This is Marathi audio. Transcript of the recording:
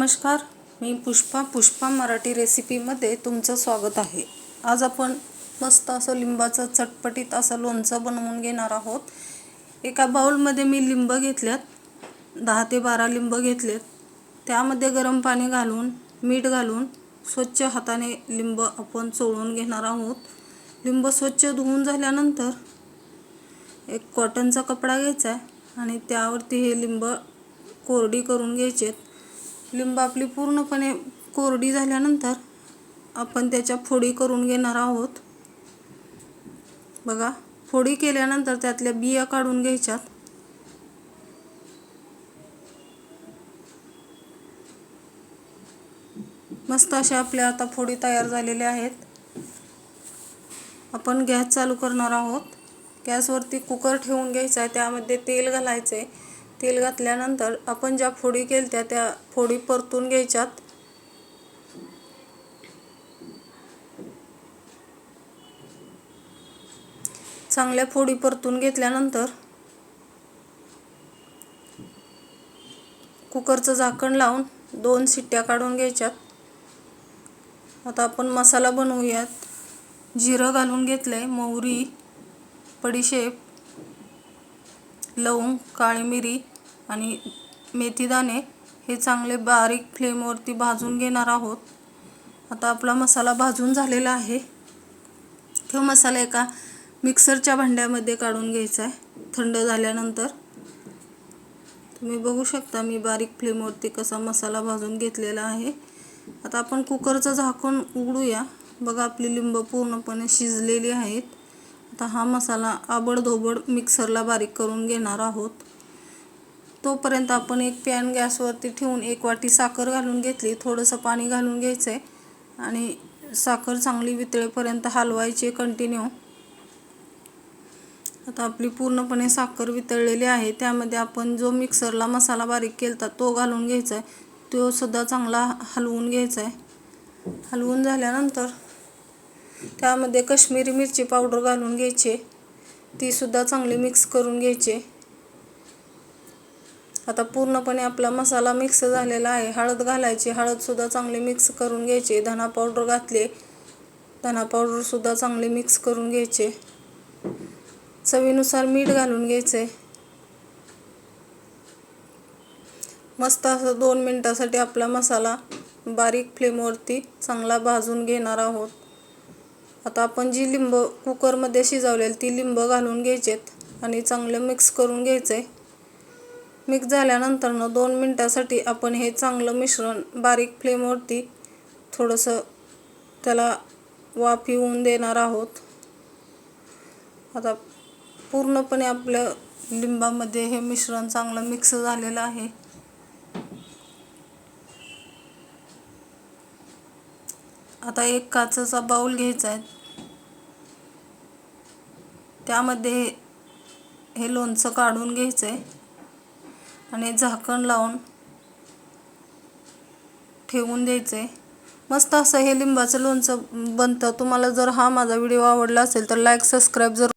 नमस्कार, मी पुष्पा मराठी रेसिपीमध्ये तुमचं स्वागत आहे। आज आपण मस्त असं लिंबाचं चटपटीत असं लोणचं बनवून घेणार आहोत। एका बाउलमध्ये मी लिंब घेतलेत, 10 ते 12 लिंब घेतलेत। त्यामध्ये गरम पाणी घालून मीठ घालून स्वच्छ हाताने लिंब आपण चोळून घेणार आहोत। लिंब स्वच्छ धुवून झाल्यानंतर एक कॉटनचा कपडा घ्यायचा आहे आणि त्यावरती हे लिंब कोरडी करून घ्यायचे। लिंब आपली पूर्णपणे कोरडी झाल्यानंतर आपण त्याच्या फोडी करून घेणार आहोत। बघा, फोडी केल्यानंतर त्यातल्या बिया काढून घ्यायच्यात। मस्त अशा आपल्या आता फोडी तयार झालेल्या आहेत। आपण गॅस चालू करणार आहोत। गॅसवरती कुकर ठेवून घ्यायचा आहे, त्यामध्ये तेल घालायचे। तेल घातल्यानंतर आपण ज्या फोडी केल्या त्या फोडी परतून घ्यायच्यात। चांगल्या फोडी परतून घेतल्यानंतर कुकरचं झाकण लावून 2 शिट्ट्या काढून घ्यायच्यात। आता आपण मसाला बनवूयात। जिरं घालून घेतलंय, मोहरी, बडीशेप, लवंग, काळी मिरी आणि मेथी दाणे हे चांगले बारीक फ्लेमवरती भाजून घेणार आहोत। आता आपला मसाला भाजून झालेला आहे। तो मसाला एका मिक्सरच्या भांड्यामध्ये काढून घ्यायचा आहे। थंड झाल्यानंतर तुम्ही बघू शकता मी बारीक फ्लेमवरती कसा मसाला भाजून घेतलेला आहे। आता आपण कुकरचं झाकण उघडूया। बघा, आपली लिंब पूर्णपणे शिजलेली आहेत। आता हा मसाला आबडधोबड मिक्सरला बारीक करून घेणार आहोत। तोपर्यंत आपण एक पॅन गॅसवरती ठेवून 1 वाटी साखर घालून घेतली। थोडंसं पाणी घालून घ्यायचंय आणि साखर चांगली वितळेपर्यंत हलवायची कंटिन्यू। आता आपली पूर्णपणे साखर वितळलेली आहे। त्यामध्ये आपण जो मिक्सरला मसाला बारीक केलता तो घालून घ्यायचा आहे। तो सुद्धा चांगला हलवून घ्यायचा आहे। हलवून झाल्यानंतर त्यामध्ये काश्मीरी मिरची पावडर घालून घ्यायची, ती सुद्धा चांगली मिक्स करून घ्यायची। आता पूर्णपणे आपला मसाला मिक्स झालेला आहे। हळद घालायची, हळद सुद्धा चांगली मिक्स करून घ्यायची। धना पावडर घातली, धना पावडर सुद्धा चांगली मिक्स करून घ्यायची। चवीनुसार मीठ घालून घ्यायचे। मस्त असं 2 मिनिटासाठी आपला मसाला बारीक फ्लेमवरती चांगला भाजून घेणार आहोत। आता आपण जी लिंब कुकरमध्ये शिजवलेली ती लिंब घालून घ्यायचेत आणि चांगलं मिक्स करून घ्यायचंय। मिक्स झाल्यानंतर 2 मिनिटासाठी आपण हे चांगलं मिश्रण बारीक फ्लेमवरती थोडंसं त्याला वाफ येऊन देणार आहोत। आता पूर्णपणे आपल्या लिंबामध्ये हे मिश्रण चांगलं मिक्स झालेलं आहे। आता एक काचेचा बाउल घ्यायचा आहे, त्यामध्ये हे लोणचं काढून घ्यायचंय आणि झाकण लावून ठेवून द्यायचंय। मस्त असं हे लिंबाचं लोणचं बनतं। तुम्हाला जर हा माझा व्हिडिओ आवडला असेल तर लाईक, सबस्क्राईब जरूर